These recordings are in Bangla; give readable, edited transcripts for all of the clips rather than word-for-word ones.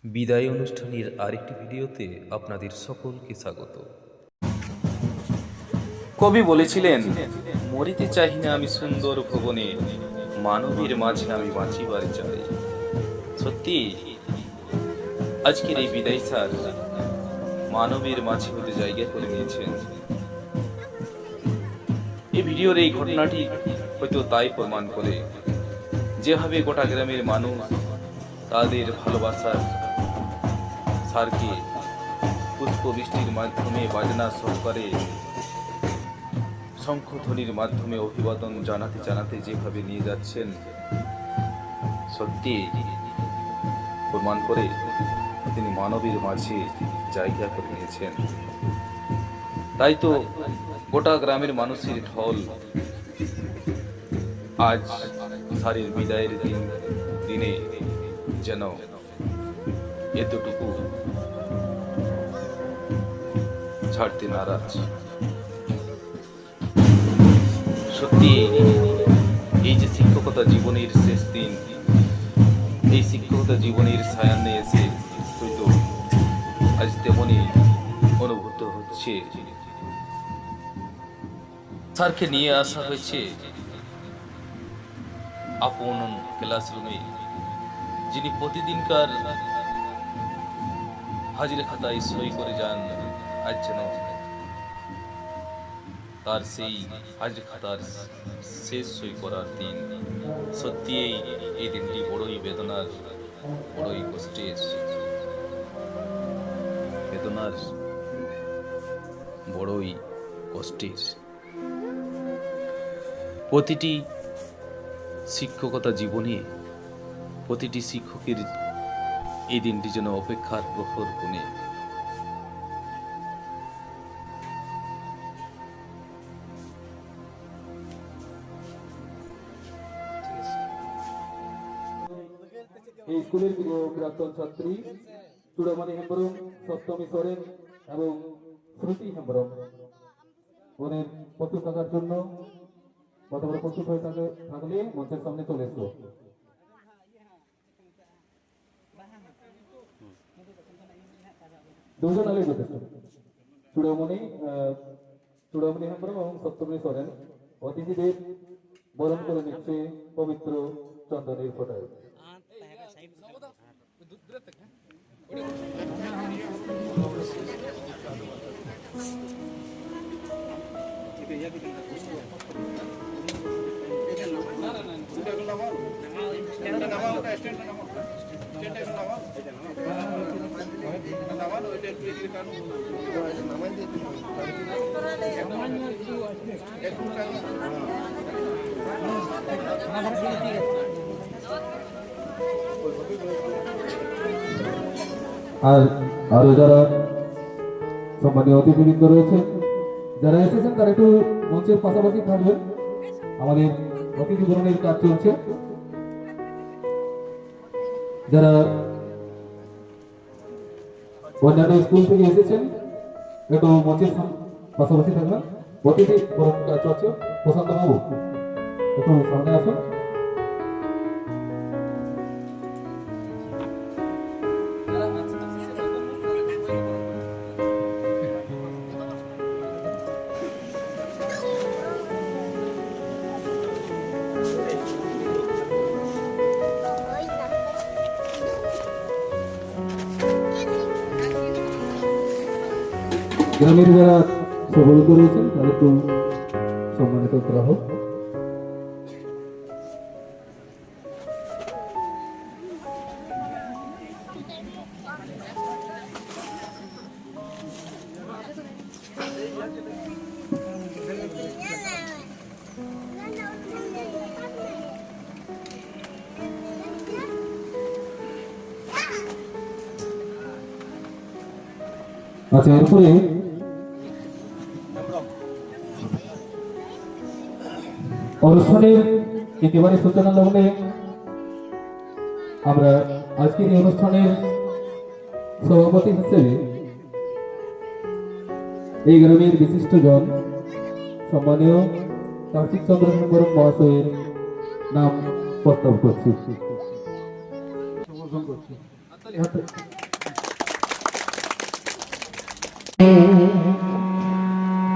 বিদায় অনুষ্ঠানের আরেকটি ভিডিওতে আপনাদের সকলকে স্বাগত। কবি বলেছিলেন, মরিতে চাহি না আমি সুন্দর ভুবনে, মানবীর মাঝে আমি বাঁচিবার চাই। সত্যি আজকের এই বিদায় স্যার মানবীর মাঝে হতে জায়গা করে নিয়েছেন। এই ভিডিওর এই ঘটনাটি হয়তো তাই প্রমাণ করে, যেভাবে গোটা গ্রামের মানুষ তাদের ভালোবাসার স্যারকে পুষ্পবৃষ্টির মাধ্যমে বাজনা সহকারে শঙ্খধ্বনির মাধ্যমে অভিবাদন জানাতে জানাতে যেভাবে নিয়ে যাচ্ছেন, সত্যি প্রমাণ করে তিনি মানবীর মাঝে জায়গা করে নিয়েছেন। তাই তো গোটা গ্রামের মানুষের ঢল আজ স্যারের বিদায়ের দিনে যেন এতটুকু ছাড়তে নারাজ। সত্যি এই যে শিক্ষকতা জীবনের শেষ দিন, এই শিক্ষকতা জীবনের সায়ান্নে এসে হয়তো আজ তেমনই অনুভূত হচ্ছে। স্যারকে নিয়ে আসা হয়েছে আপন ক্লাসরুমে, যিনি প্রতিদিনকার হাজির খাতায় সই করে যান। আজ যেন তার সেই হাজির খাতার শেষ সই করার দিন। সত্যি এই দিনটি বড়ই বেদনার, বড়ই কষ্টের, বেদনার বড়ই কষ্টের। প্রতিটি শিক্ষকতা জীবনে প্রতিটি শিক্ষকের এই দিনটি যেন অপেক্ষার প্রহর কোণে। এই স্কুলের প্রাক্তন ছাত্রী চূড়ামণি হেমব্রম, সপ্তমী সোরেন এবং শ্রুতি হেমব্রম ওদের প্রস্তুত থাকার জন্য কতবার প্রস্তুত হয়ে থাকলে মঞ্চের সামনে চলে এসো। দুজন আগে যথেষ্ট। চূড়ামণি হেমব্রম এবং সপ্তমী সোরেন অতিথিদের বরণ করে নিচ্ছে পবিত্র চন্দনের ফোঁটায়। আর আরো যারা সম্মানীয় অতিথিবৃন্দ রয়েছেন, যারা এসেছেন তারা একটু মঞ্চের পাশাপাশি থাকবেন। আমাদের অতিথি বরণের কাজ চলছে। যারা অন্যান্য স্কুল থেকে এসেছেন একটু মঞ্চের পাশাপাশি থাকবেন। অতিথি বরণ কাজ চলছে। প্রশান্ত বাবু একটু সামনে আসুন। গ্রামের যারা সফলতা রয়েছেন তাদেরকে সম্মানিত করা হোক। আচ্ছা, এরপরে অনুষ্ঠানের একেবারে সূচনা লগ্নে আমরা আজকের এই অনুষ্ঠানের সভাপতি হিসেবে এই গ্রামের বিশিষ্ট জন সম্মানীয় কার্তিক চন্দ্র হেমব্রম মহাশয়ের নাম প্রস্তাব করছি।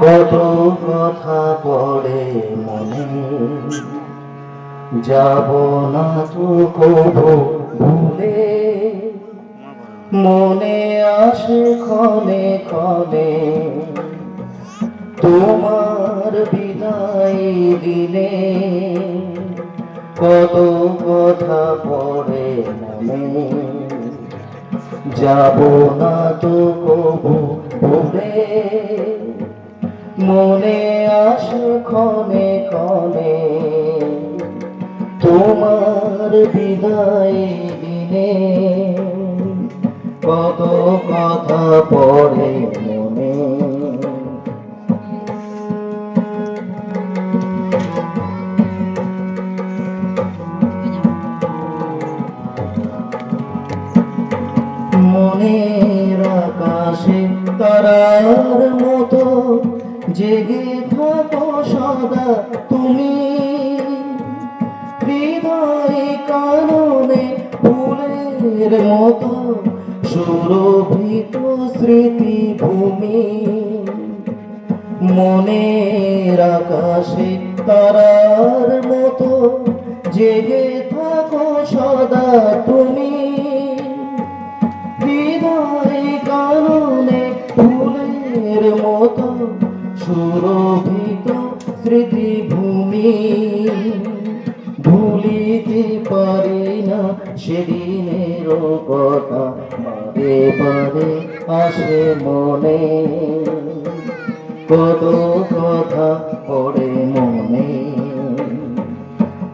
কত কথা পড়ে মনে, যাব না তো কবু ভুলে, মনে আসে ক্ষণে ক্ষণে তোমার বিদায় দিনে। কত কথা পড়ে মনে, যাব না তো কবু ভুলে, মনে আসে ক্ষণে ক্ষণে তোমার বিদায় দিনে। কত কথা পড়ে মনে, মনের আকাশে তারার মতো জেগে থাকো সদা তুমি, হৃদয় কাননে ফুলের মতো সুরভিত স্মৃতি ভূমি। মনের আকাশে তারার মতো জেগে থাকো সদা তুমি, হৃদয় কাননে ফুলের মতো সুরভিত স্মৃতিভূমি। ভুলিতে পারি না সেদিনের কথা, বারে বারে আসে মনে। কত কথা পড়ে মনে,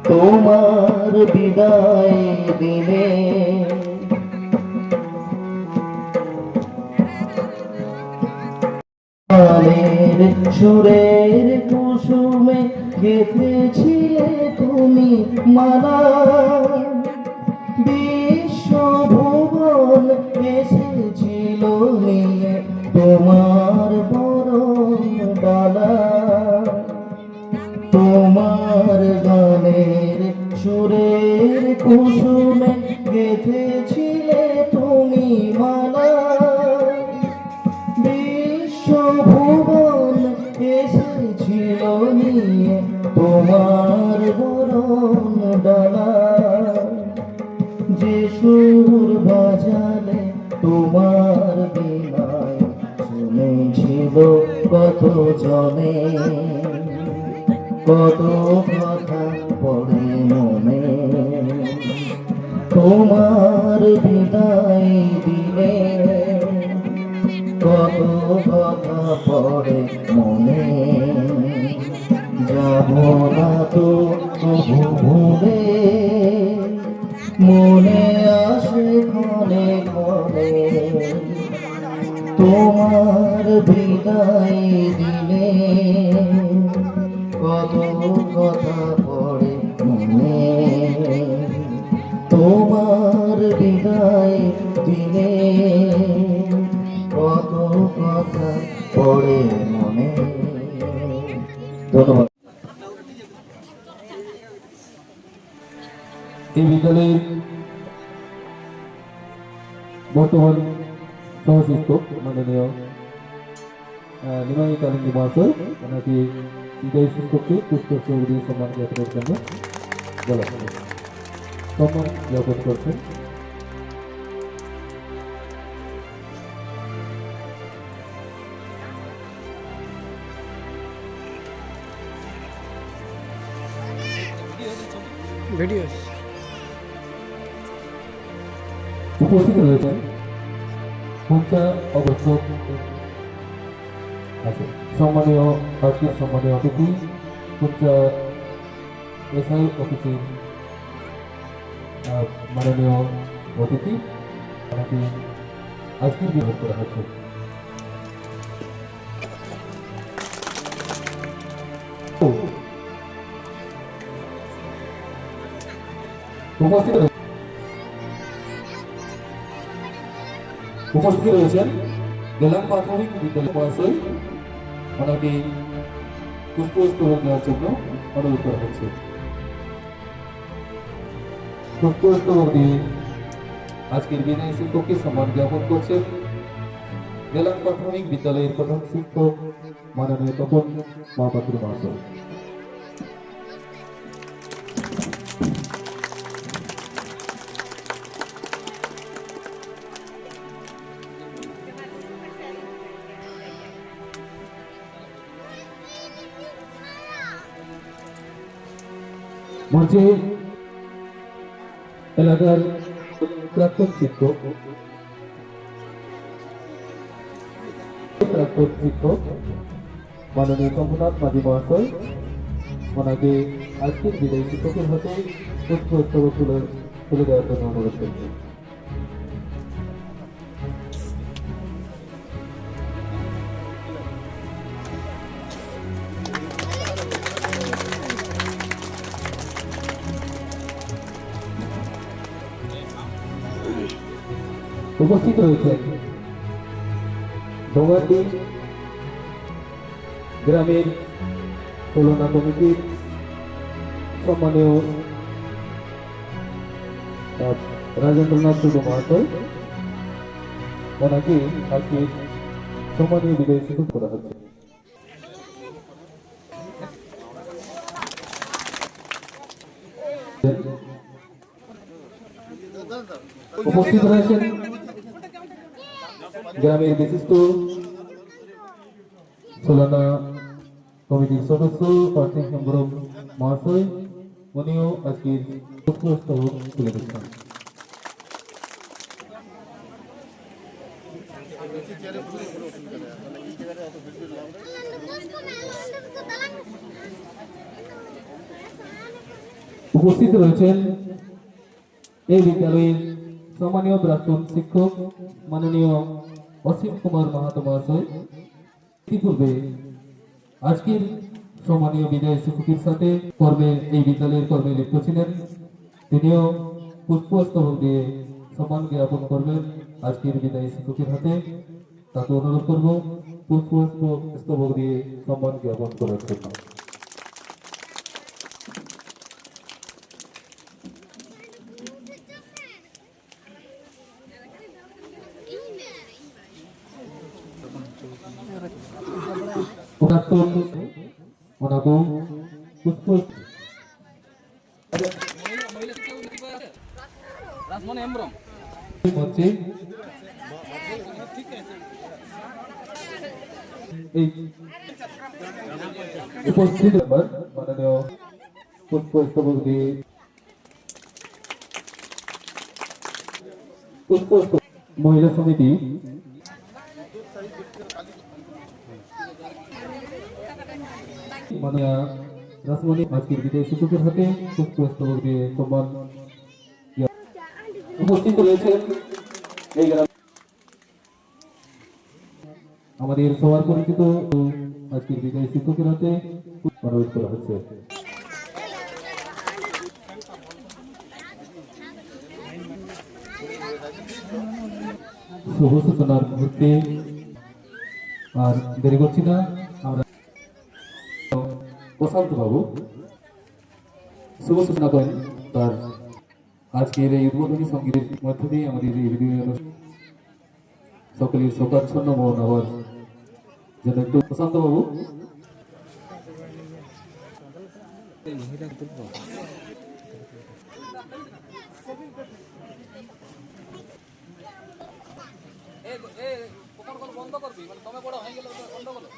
তোমার বিদায় দিনে। গানের সুরের কুসুমে গেঁথেছিলে তুমি মালা, বিশ্বভুবন এসেছিল নিয়ে তোমার বরণ ডালা। তোমার গানের সুরের কুসুমে গেঁথেছিলে তুমি মালা, বিশ্বভুবন এসেছিল নিয়ে তোমার বরণ ডালা। যে সুর বাজালে তোমার বিনায় শুনেছিল কত জনে। কত কথা পড়ে মনে, তোমার বিদায় দিনে। কত কথা পড়ে মনে, যাব না তো কবু ভুলে, মনে আসে ক্ষণে ক্ষণে তোমার বিদায় দিনে। কত কথা পড়ে মনে, তোমার বিদায় দিনে। কত কথা পড়ে মনে। ধন্যবাদ। এই বিদ্যালয়ের বর্তমান সহশিক্ষক মাননীয় নিমাই কালিন্দী মহাশয় ওনাকে বিদায়ী শিক্ষককে পুষ্পস্তবক দিয়ে সম্মান জ্ঞাপনের জন্য বলা হবে। সম্মান জ্ঞাপন করছেন উপস্থিত রয়েছেন পঞ্চা অবশ্য আছে সম্মানীয় আজকের সম্মানীয় অতিথি পঞ্চা এসআই অফিসের মাননীয় অতিথি ওনাকে আজকের বিভাগ করা হচ্ছে। উপস্থিত রয়েছেন গেলাম প্রাথমিক বিদ্যালয় মহাশয় ওনাকে পুষ্পস্তবক দেওয়ার জন্য অনুরোধ করা হচ্ছে। পুষ্পস্তবক দিয়ে আজকের বিদায় শিক্ষককে সম্মান জ্ঞাপন করছেন জেলা প্রাথমিক বিদ্যালয়ের প্রধান শিক্ষক মাননীয় তপন মহাপাত্র মহাশয়। মঞ্চে এলাকার প্রাক্তন শিক্ষক মাননীয় শম্ভুনাথ মাঝি মহাশয় ওনাকে আজকের বিদায়ী শিক্ষকের হাতে পুষ্পস্তবক তুলে দেওয়ার জন্য অনুরোধ করছি। উপস্থিত রয়েছেন ডোঙ্গারডি গ্রামের তুলনা কমিটির সম্মানীয় রাজেন্দ্রনাথ টুডু মহাশয় ওনাকে আজকে সম্মানীয় বিদায় শিক্ষক করা হচ্ছে। উপস্থিত রয়েছেন গ্রামের বিশিষ্ট সোলানা কমিটির সদস্য পার্থিব হেমব্রম মহাশয় উনিও আজকের পুষ্পস্তবক তুলে দিচ্ছেন। উপস্থিত রয়েছেন এই বিদ্যালয়ের সম্মানীয় প্রাক্তন শিক্ষক মাননীয় অসীম কুমার মাহাতো মহাশয়। ইতিপূর্বে আজকের সম্মানীয় বিদায় শিক্ষকের সাথে কর্মে এই বিদ্যালয়ের কর্মে লিপ্ত ছিলেন, তিনিও পুষ্পস্তবক দিয়ে সম্মান জ্ঞাপন করবেন আজকের বিদায় শিক্ষকের হাতে। তাকে অনুরোধ করব পুষ্পস্তবক দিয়ে সম্মান জ্ঞাপন করার জন্য। ওনাকে পুষ্প মঞ্চে এই উপস্থিত মাননীয় পুষ্পস্তবক দিয়ে মহিলা সমিতি মাননীয় রাসমণি আজকের বিদায় শিক্ষকের হাতে পুষ্পস্তবক দিয়ে সম্মান উপস্থিত রয়েছেন এই গ্রাম আমাদের সবার পরিচিত আজকের বিদায় শিক্ষকের হাতে অনুরোধ করা হচ্ছে। শুভ সূচনার মুহূর্তে আর দেরি করছি না, আমরা প্রশান্ত বাবু শুভ সূচনা করেন তার আজকের এই উদ্বোধনী সঙ্গীতের মধ্য দিয়ে আমাদের এই ভিডিও সকলের শোকাচ্ছন্ন মন হওয়ার জন্য একটু প্রশান্ত বাবু। বন্ধ করবি মানে তুমি বড় হয়ে গেলে বন্ধ করো।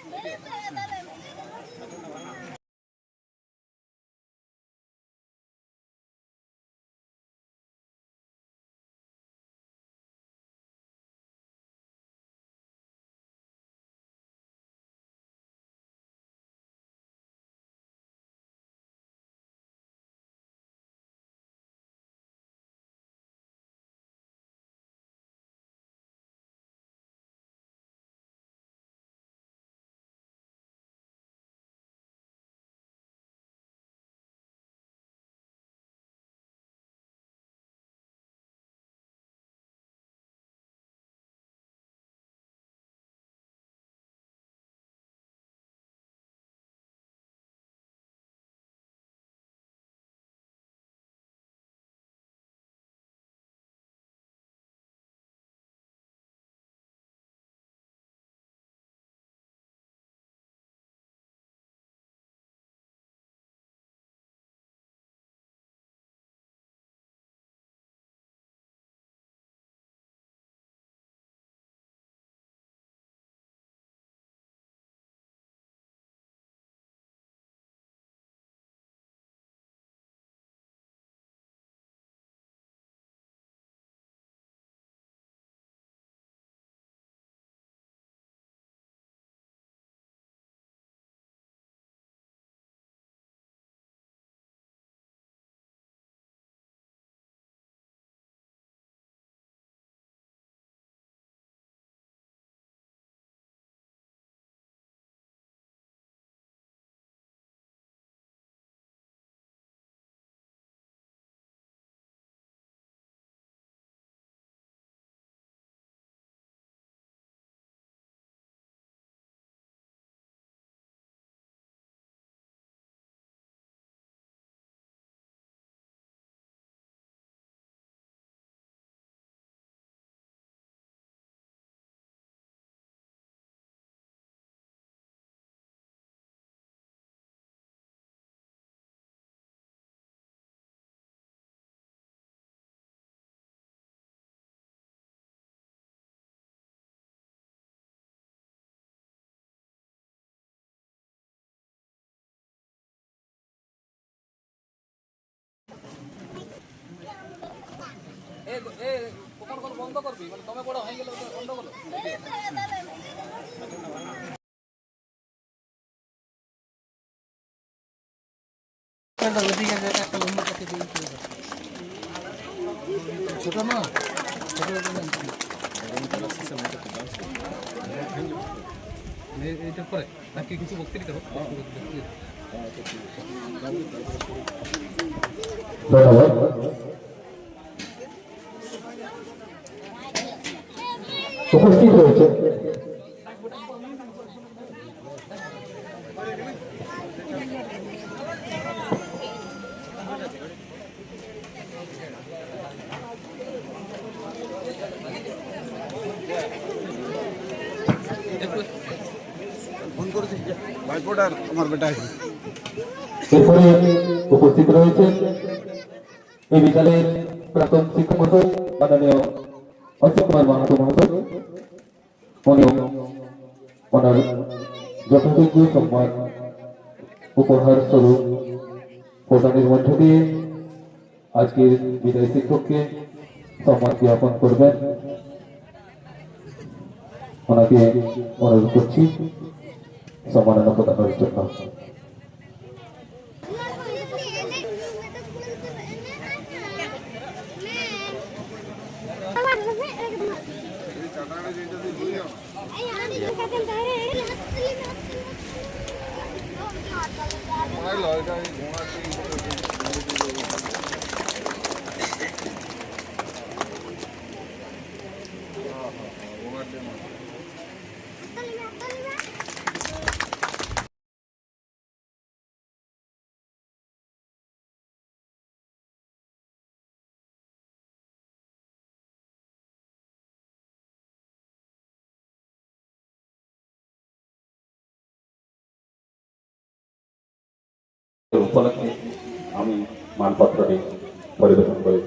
ধন্যবাদ। উপস্থিত হয়েছে এরপরে উপস্থিত রয়েছে এই বিদ্যালয়ের প্রাক্তন শিক্ষক মহাশয় মাননীয় অশোক কুমার মাহাতো মহাশয়। উনি ওনার যথাযোগ্য সম্মান উপহার স্বরূপ প্রদানের মধ্য দিয়ে আজকের বিদায় শিক্ষককে সম্মান জ্ঞাপন করবেন। ওনাকে অনুরোধ করছি সম্মাননা প্রদানের জন্য। উপলক্ষে আমি মানপত্রটি পরিবেশন করে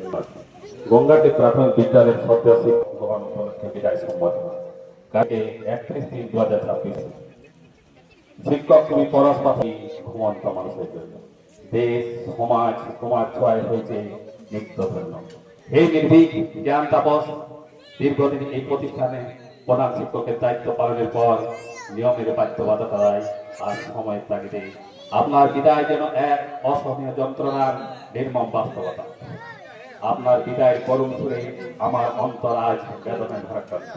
গঙ্গাটি প্রাথমিক বিদ্যালয়ের সদ্য শিক্ষক গ্রহণ উপলক্ষে বিদায় সম্বর্ধনা কাকে 31/3/2026। শিক্ষক তুমি পরস্পরই ঘুমন্ত মানুষের জন্য দেশ সমাজ তোমার ছোঁয়ায় হয়েছে নিত্য ধন্য। এই নির্ভীক জ্ঞান তাপস দীর্ঘদিন এই প্রতিষ্ঠানে প্রধান শিক্ষকের দায়িত্ব পালনের পর নিয়মের বাধ্যবাধকতায় আজ সময়ের তাগিদে আপনার বিদায় যেন এক অসহনীয় যন্ত্রণার নির্মম বাস্তবতা। আপনার বিদায় করুণ সুরে আমার অন্তর আজ বেদনায় ভারাক্রান্ত,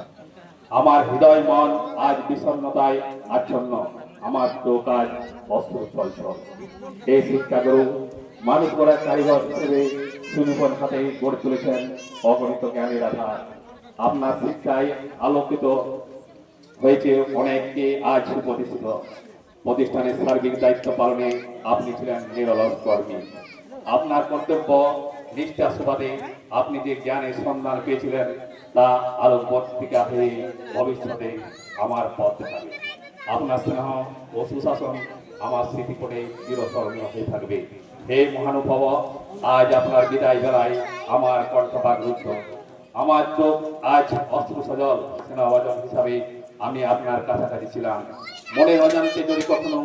আমার হৃদয় মন আজ বিষণ্ণতায় আচ্ছন্ন, আমার চোখ আজ অশ্রু ছলছল। এই শিক্ষাগুরু মানুষ গড়ার কারিগর হিসেবে সুনিপুণ হাতে গড়ে তুলেছেন অগণিত জ্ঞানের আধার। আপনার শিক্ষায় আলোকিত হয়েছে অনেককে আজ সুপ্রতিষ্ঠিত। প্রতিষ্ঠানের সার্বিক দায়িত্ব পালনে আপনি ছিলেন নিরলস কর্মী। আপনার কর্তব্য নিষ্ঠার সুবাদে আপনি যে জ্ঞানের সন্ধান পেয়েছিলেন তা আলোকবর্তিকা হয়ে ভবিষ্যতে আমার পথ দেখাবে। আপনার স্নেহ ও সুশাসন আমার স্মৃতিপটে চিরস্মরণীয় হয়ে থাকবে। হে মহানুভব, আজ আপনার বিদায় বেলায় আমার কণ্ঠপাত রুদ্ধ, আমার চোখ আজ অশ্রু সজল। সেনাবাদন হিসাবে আমি আপনার কাছাকাছি ছিলাম। মনে অজান্তে যদি কখনো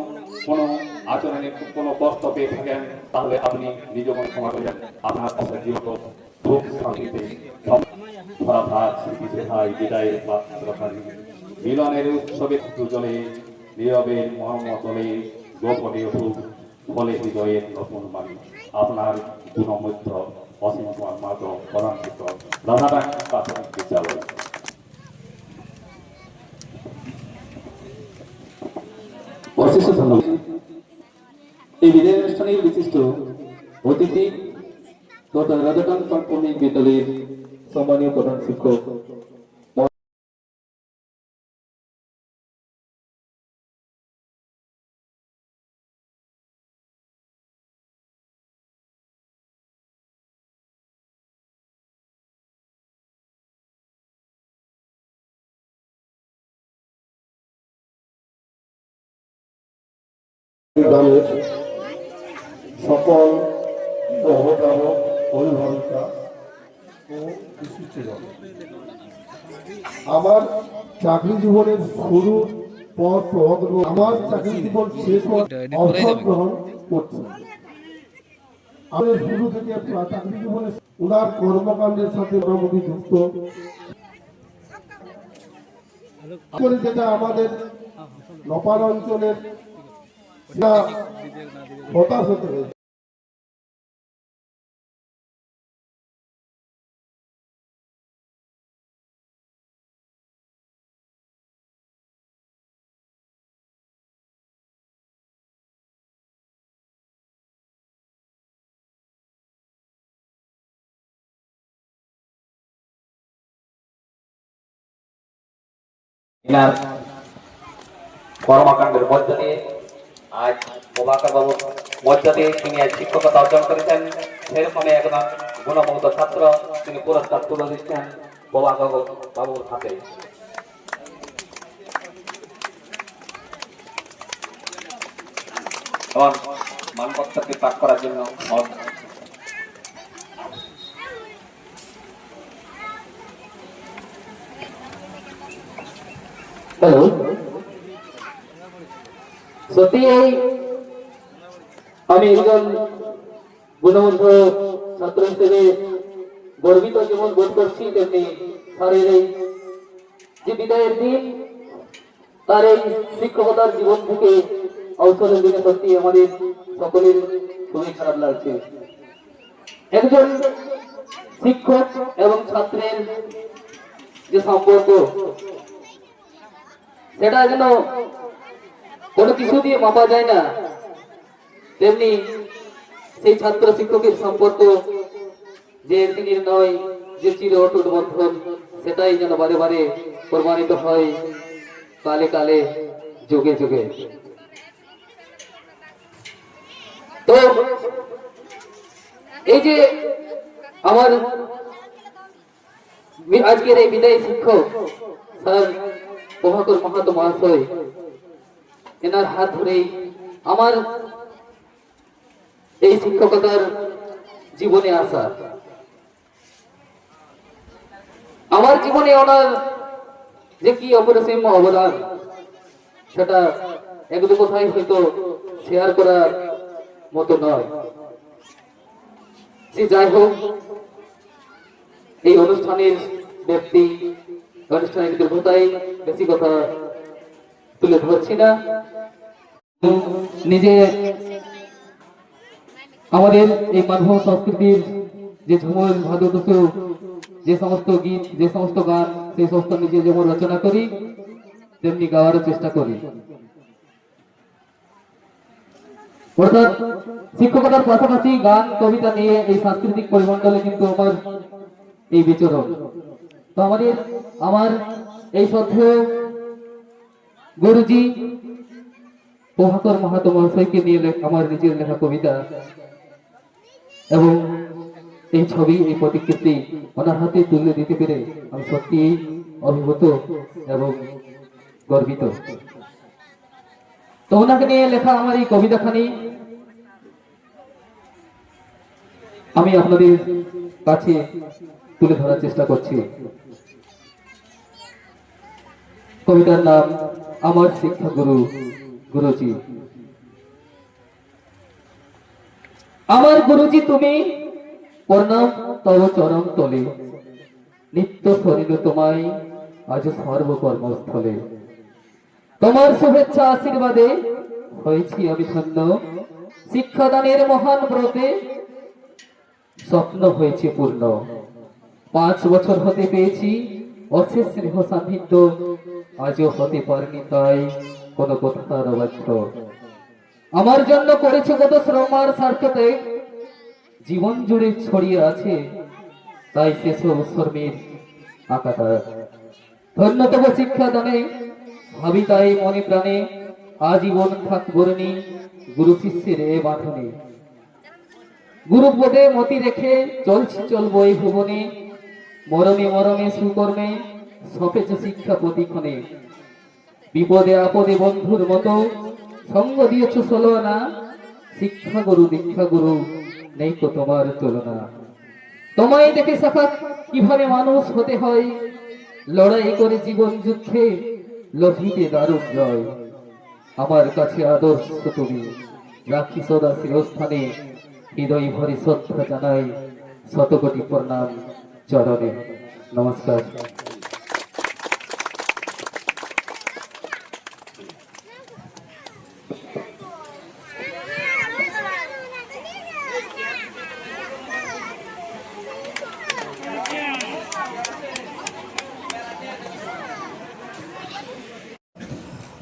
কোনো আচরণে কোনো কষ্ট পেয়ে থাকেন তাহলে আপনি নিজ মনে ক্ষমা করবেন। আপনার কাছে জীবন সুখ শান্তিতে বিদায়ের পাত্রখানি মিলনের উৎসবে সুজলে নীরবের মহম্মতলে গোপনে উঠুক ফলে হৃদয়ের নতুন বাণী। আপনার গুণমধ্য অসীম কুমার মাধব, প্রধান শিক্ষক, রাধাকান্ত প্রাথমিক বিদ্যালয়। অশেষ ধন্যবাদ। এই বিদায় অনুষ্ঠানের বিশিষ্ট অতিথি তথা রাধাকান্ত প্রাথমিক বিদ্যালয়ের সম্মানীয় প্রধান শিক্ষক দলের সকল অভিভাবক অভিভাবিকা ও শিক্ষিতগণ, আমার চাকরি জীবনের শুরু পথ আমার চাকরি জীবন শেষ হওয়ার অবসর গ্রহণ করছি। আমি শুরু থেকে চাকরি জীবনের উনার কর্মকাণ্ডের সাথে মোটামুটি যুক্ত করে, যেটা আমাদের নপাল অঞ্চলের হতাশ হতে হয়েছে। এনার কর্মকাণ্ডের মধ্য দিয়ে আজ প্রভাকর বাবুর মধ্য দিয়ে তিনি আজ শিক্ষকতা অর্জন করেছেন। সেরকম একজন গুণমুগ্ধ ছাত্র, তিনি পুরস্কার তুলে দিচ্ছেন প্রভাকর বাবুর হাতে। এবং মানপত্রকে পাঠ করার জন্য হ্যালো, সত্যি আমি একজন গুণবন্ধ ছাত্র হিসেবে গর্বিত যেমন বোধ করছি, তেমনি স্যারের এই যে বিদায়ের দিন, তার এই শিক্ষকতার জীবন থেকে অবসরের দিনে সত্যি আমাদের সকলের খুবই খারাপ লাগছে। একজন শিক্ষক এবং ছাত্রের যে সম্পর্ক, সেটা যেন কোনো কিছু দিয়ে মাপা যায় না, তেমনি সেই ছাত্র শিক্ষকের সম্পর্ক যে একদিনের নয়, যে চির অটুট বন্ধন, সেটাই যেন বারে বারে প্রমাণিত হয় কালে কালে, যুগে যুগে। তো এই যে আমার আজকের এই বিদায়ী শিক্ষক স্যার প্রভাকর মাহাতো মহাশয়, এনার হাত ধরেই আমার এই শিক্ষকতার জীবনে আসা। আমার জীবনে ওনার যে কি অপরিসীম অবদান, সেটা এক দু কথায় হয়তো শেয়ার করার মতো নয়। যে যাই হোক, এই অনুষ্ঠানের ব্যক্তি, অনুষ্ঠানের দীর্ঘতায় বেশি কথা তুলে ধরছি না। নিজে আমাদের এই মানব সংস্কৃতির যে ঝুমুর ভাদুদুসু, যে সমস্ত গীত, যে সমস্ত গান, সেই সমস্ত নিজে যেমন রচনা করি, তেমনি গাওয়ারও চেষ্টা করি। অর্থাৎ শিক্ষকতার পাশাপাশি গান কবিতা নিয়ে এই সাংস্কৃতিক পরিমণ্ডলে কিন্তু আমার এই বিচরণ। তো আমার এই শ্রদ্ধেয় গুরুজি প্রভাকর মাহাতো মহাশয়কে নিয়ে আমার নিজের লেখা কবিতা এবং এই ছবি, এই প্রতিকৃতি ওনার হাতে তুলে দিতে পেরে আমি সত্যি অভিভূত এবং গর্বিত। তো ওনাকে নিয়ে লেখা আমার এই কবিতাখানি আমি আপনাদের কাছে তুলে ধরার চেষ্টা করছি। কবিতার নাম আমার শিক্ষা গুরু গুরুজি। আমার গুরুজি তুমি, প্রণাম তব চরণ তলে, নিত্য শরীর তোমায় আজ সর্বকর্মস্থলে। তোমার শুভেচ্ছা আশীর্বাদে হয়েছি আমি ধন্য, শিক্ষাদানের মহান ব্রতে স্বপ্ন হয়েছে পূর্ণ। 5 বছর হতে পেয়েছি অশেষ স্নেহ সান্নিধ্য, আজও হতে পারেনি তাই কোনো কথার অবাধ্য। আমার জন্য করেছে কত শ্রম আর স্বার্থতে, জীবন জুড়ে ছড়িয়ে আছে তাই শেষ শ্রমের আকাটা। ধন্য তব শিক্ষাদানে, ভাবি তাই মনে প্রাণে, আজীবন থাকব ঋণী গুরু শিষ্যের এ বাঁধনে। গুরুপদে মতি রেখে চলছি চলবো এই ভুবনে, মরমে মরমে সুকর্মে সপেছ শিক্ষা প্রতিক্ষণে। বিপদে আপদে বন্ধুর মতো সঙ্গ দিয়েছ সলনা, শিক্ষা গুরু দীক্ষা গুরু নেই তো তোমার তুলনা। তোমায় দেখে শেখা কিভাবে মানুষ হতে হয়, লড়াই করে জীবন যুদ্ধে লভিতে দারুণ জয়। আমার কাছে আদর্শ তুমি, রাখি সদা শিরস্থানে, হৃদয় ভরে শ্রদ্ধা জানাই শতকোটি প্রণাম চরণে। নমস্কার।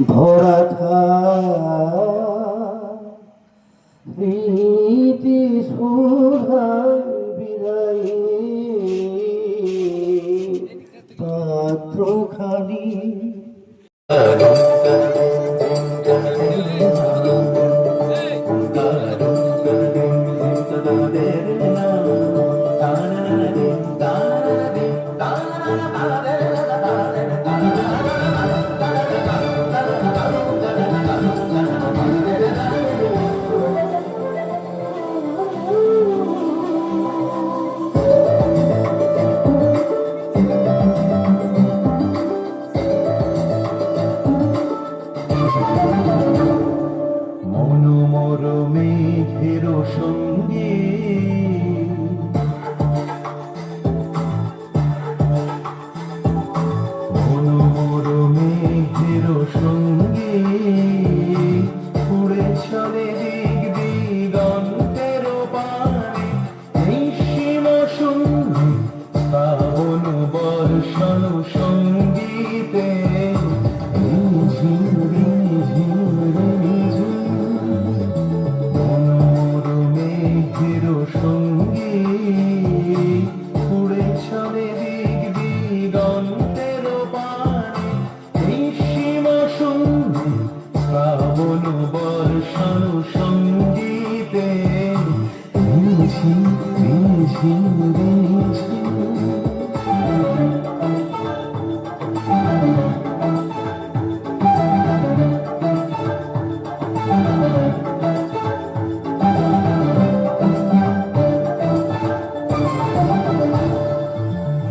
ভরা প্রীতি সুধার বিদায়ী পাত্র খালি মনোমর মেঘের সঙ্গে মনোমর মেঘের সঙ্গে উড়ে চলে দিক দিগন্তের পানে নিঃসীম সঙ্গে শ্রাবণ বর্ষণ সঙ্গীতে ঝিমরি ঝিমরি মনোর মেঘের সঙ্গে উড়ে চলে দিক দিগন্তের পানে নিঃসীম সঙ্গে শ্রাবণ বর্ষণ সঙ্গীতে ঝিম ঝিম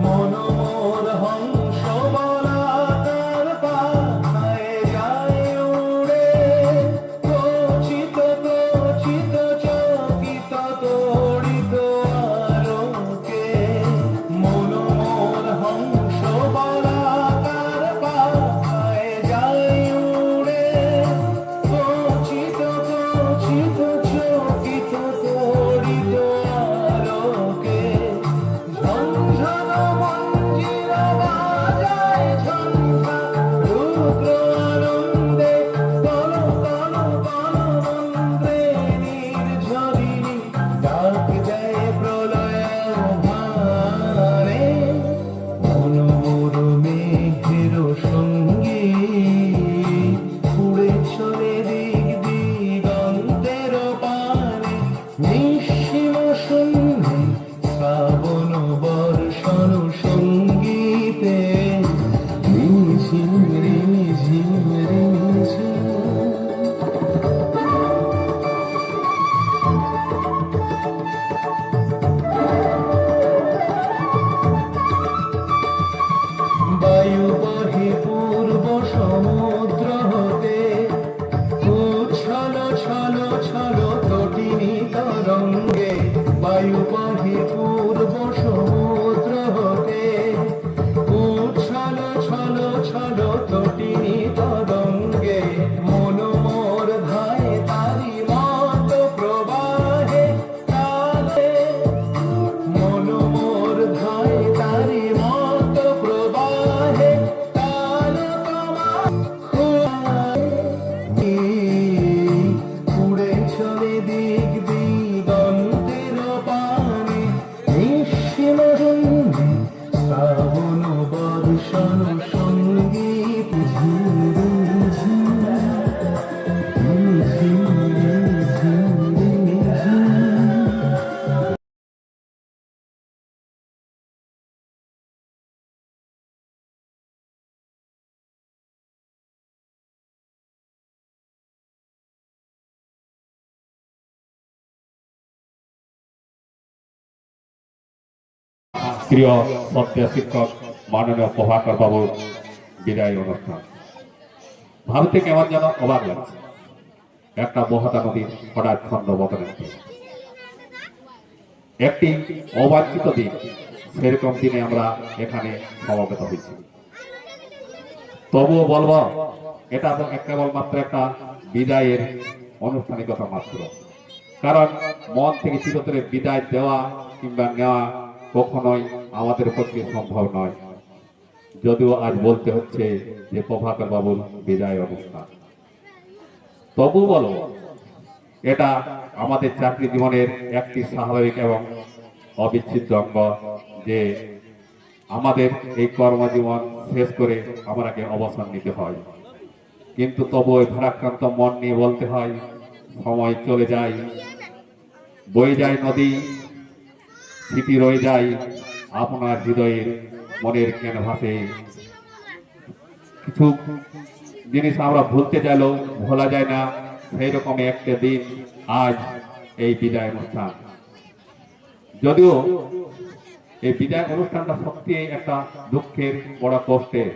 মনোমর হংস বলাকার পাখায় যায় উড়ে কচিত কচিত চকিত তড়িত আলোকে মনোমর হংস বলাকার পাখায় যায় উড়ে কচিত কচিত চকিত তড়িত আলোকে ঝনঝন মঞ্জির বাজায় ঝনঝা রুদ্র আনন্দে তল তল তল মন্ত্রে নির্ঝরিণী ডাক দেয় প্রলয় ভারে মনোমর মেঘের সঙ্গে উড়ে চলে দিক দিগন্তের পানে নিঃসীম সঙ্গে শ্রাবণ বর্ষণ সঙ্গীতে রিঝিম রিঝিম রিঝিম বায়ু বহে পূর্ব সমুদ্র হতে উচ্ছল ছল ছল তটিনী তরঙ্গে বায়ু বহে পূর্ব সমুদ্র হতে উচ্ছল ছল ছল তটিনী তরঙ্গে মনোমর ধায় তারি মত প্রবাহে কালে মনোমর ধায় তারি মত প্রবাহে কাল উড়ে চলে দিক দিগন্তের পানে নিঃসীম সঙ্গে শ্রাবণ বর্ষণ সঙ্গীত ঝিমরি ঝিমরি ঝিমরি প্রিয় শ্রদ্ধেয় শিক্ষক মাননীয় প্রভাকর বাবুর বিদায় অনুষ্ঠান ভারতে কেমন যেন অবাক লাগছে। একটা মহাতা নদীর হঠাৎ খন্ড বদলে একটি অবাঞ্ছিত দিন, সেরকম দিনে আমরা এখানে সমবেত হয়েছি। তবুও বলবো এটা তো কেবলমাত্র একটা বিদায়ের আনুষ্ঠানিকতা মাত্র, কারণ মন থেকে চিরতরে বিদায় দেওয়া কিংবা নেওয়া কখনোই আমাদের পক্ষে সম্ভব নয়। যদিও আজ বলতে হচ্ছে যে প্রভাকর বাবুর বিদায় অনুষ্ঠান, তবু বলো এটা আমাদের চাকরি জীবনের একটি স্বাভাবিক এবং অবিচ্ছেদ্য অঙ্গ যে আমাদের এই কর্মজীবন শেষ করে আমাকে অবসর নিতে হয়। কিন্তু তবু ওই ভারাক্রান্ত মন নিয়ে বলতে হয়, সময় চলে যায়, বয়ে যায় নদী, স্মৃতি রয়ে যায় আপনার হৃদয়ের মনের ক্যানভাসে। কিছু জিনিস আমরা ভুলতে চাইলেও ভোলা যায় না, সেই রকম একটা দিন আজ এই বিদায় অনুষ্ঠান। যদিও এই বিদায় অনুষ্ঠানটা সত্যি একটা দুঃখের, বড় কষ্টের,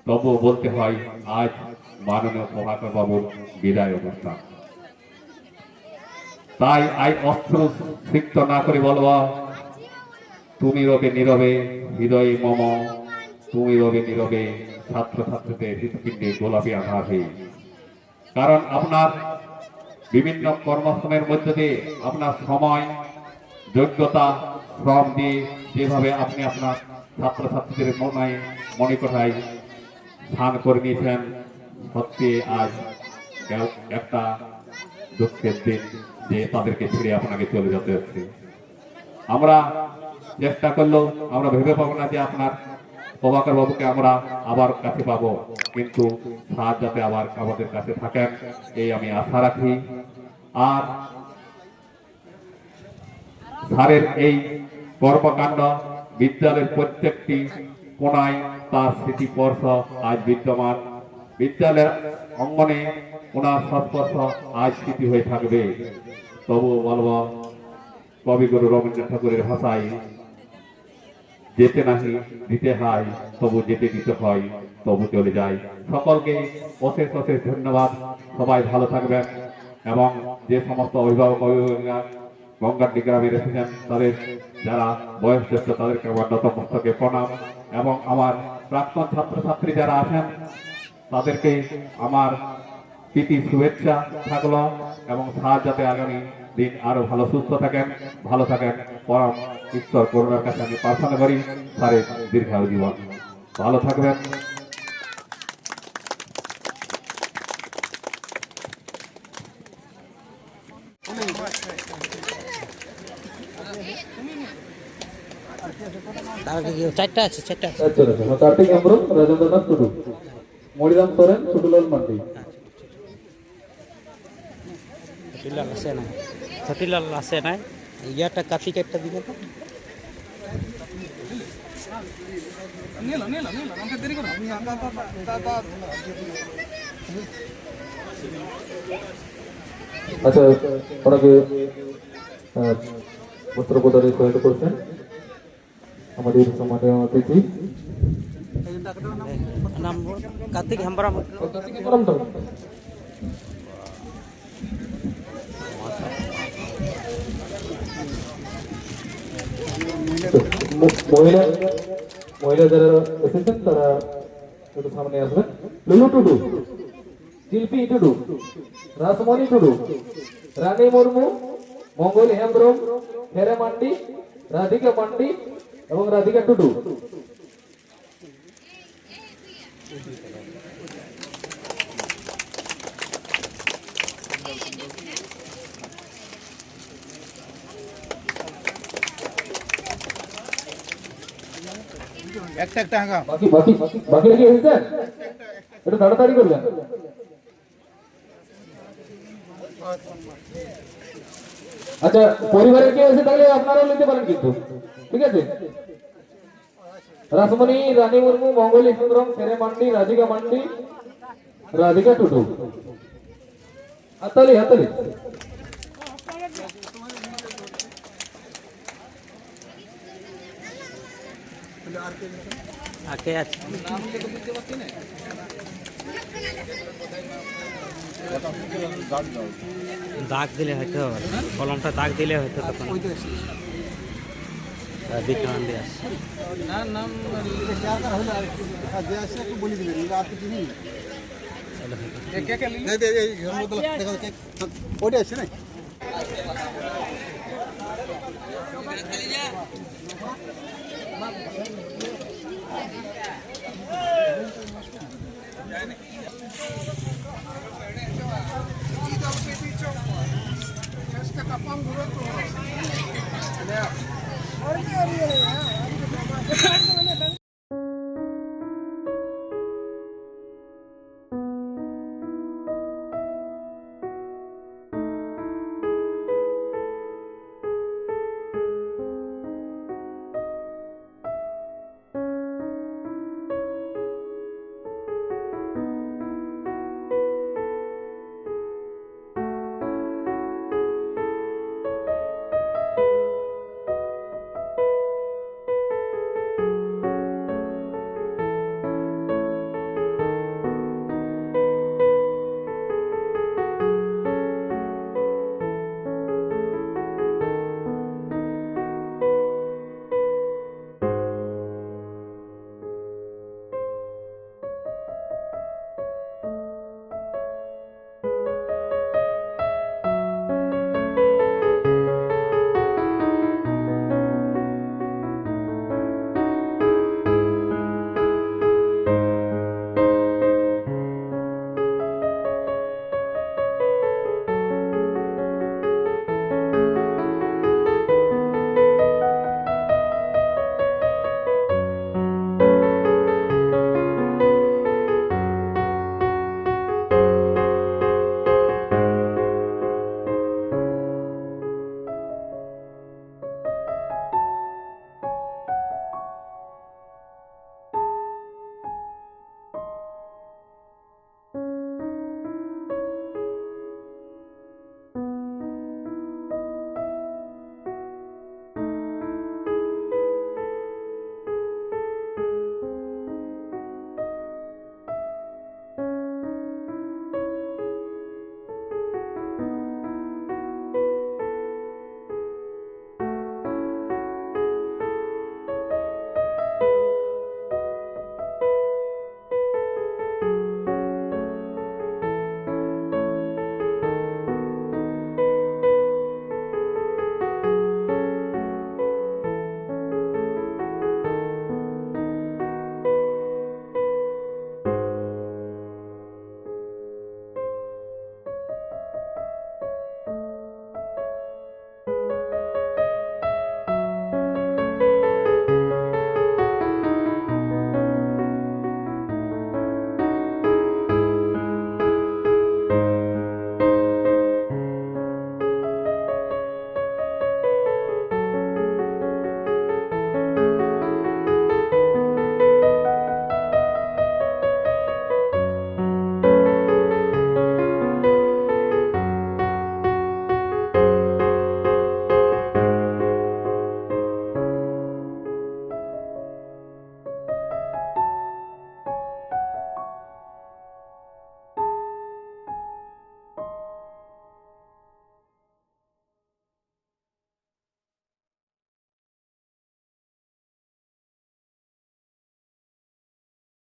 তবুও বলতে হয় আজ মাননীয় প্রভাকর বাবুর বিদায় অনুষ্ঠান। তাই আজ অস্ত্র সিক্ত না করে বলবো, তুমি রবে নীরবে হৃদয়ে মম, তুমি রবে নীরবে ছাত্রছাত্রীদের হৃৎপিণ্ডে গোলাপি আধার হয়ে। কারণ আপনার বিভিন্ন কর্মশ্রমের মধ্যে দিয়ে আপনার সময়, যোগ্যতা, শ্রম দিয়ে যেভাবে আপনি আপনার ছাত্রছাত্রীদের মনিকোঠায় স্থান করে নিয়েছেন, সত্যি আজ একটা দুঃখের দিন যে তাদেরকে ছেড়ে আপনাকে চলে যেতে হচ্ছে। আমরা চেষ্টা করলেও আমরা ভেবে পাবো না যে আপনার প্রভাকর বাবুকে আমরা আবার কাছে পাবো, কিন্তু স্যার যাতে আবার আমাদের কাছে থাকেন এই আমি আশা রাখি। আর স্যারের এই কর্মকাণ্ড বিদ্যালয়ের প্রত্যেকটি কোণায় তার স্মৃতিস্পর্শ আজ বিদ্যমান। বিদ্যালয়ের অঙ্গনে ওনার সংস্পর্শ আজ স্মৃতি হয়ে থাকবে। তবুও বলব, কবিগুরু রবীন্দ্রনাথ ঠাকুরের ভাষায়, যেতে নাহি দিতে হয় তবু যেতে দিতে হয়, তবু চলে যায়। সকলকে অশেষ অশেষ ধন্যবাদ। সবাই ভালো থাকবেন এবং যে সমস্ত অভিভাবক অভিভাবিকা গঙ্গাটি গ্রামে এসেছেন তাদের যারা বয়োজ্যেষ্ঠ তাদেরকে আমার নতমস্তকে প্রণাম, এবং আমার প্রাক্তন ছাত্রছাত্রী যারা আছেন তাদেরকে আমার প্রীতি শুভেচ্ছা থাকলো, এবং স্যার যাতে আগামী দিন আরো ভালো সুস্থ থাকেন, ভালো থাকেন, পরম ঈশ্বর করুণার কাছে আমি প্রার্থনা করি স্যারের দীর্ঘায়ু জীবন। ভালো থাকবেন। চারটা আছে, চারটা আছে। আচ্ছা আচ্ছা, কার্তিক হেমব্রম, রাজেন্দ্রনাথ টুডু, মণিরাম সোরেন, ছোটুলাল মান্ডি। ছটিলাল আছে না, ছটিলাল আছে না, ইয়াটা কার্তিক একটা দিবে তো। আচ্ছা, ওনাকে বস্ত্র প্রদানে সহায়তা করছেন আমাদের সম্মানীয় অতিথি নাম কার্তিক হেমব্রম। মহিলা মহিলা যারা এসেছেন তারা একটু সামনে আসবেন। লুলু টুডু, শিল্পী টুডু, রাসমণি টুডু, রানী মুর্মু, মঙ্গল হেমব্রম, ফেরে মান্ডি, রাধিকা মান্ডি এবং রাধিকা টুডু। বাকি বাকি বাকি রেখে এসেছেন, একটু তাড়াতাড়ি করবেন। আচ্ছা, পরিবারের কেউ এসে থাকলে আপনারাও নিতে পারেন কিন্তু, ঠিক আছে। রাসমণি, রানী মুর্মু, মঙ্গলি সুন্দরম, ফেরে মান্ডি, রাধিকা মান্ডি, রাধিকা টুডু। হাতালি হাতালি। আগে আছে দাগ দিলে হয়তো কলমটা দাগ দিলে হয়তো তখন বিজ্ঞান দিয়ে আসছে ওইটা আসছে না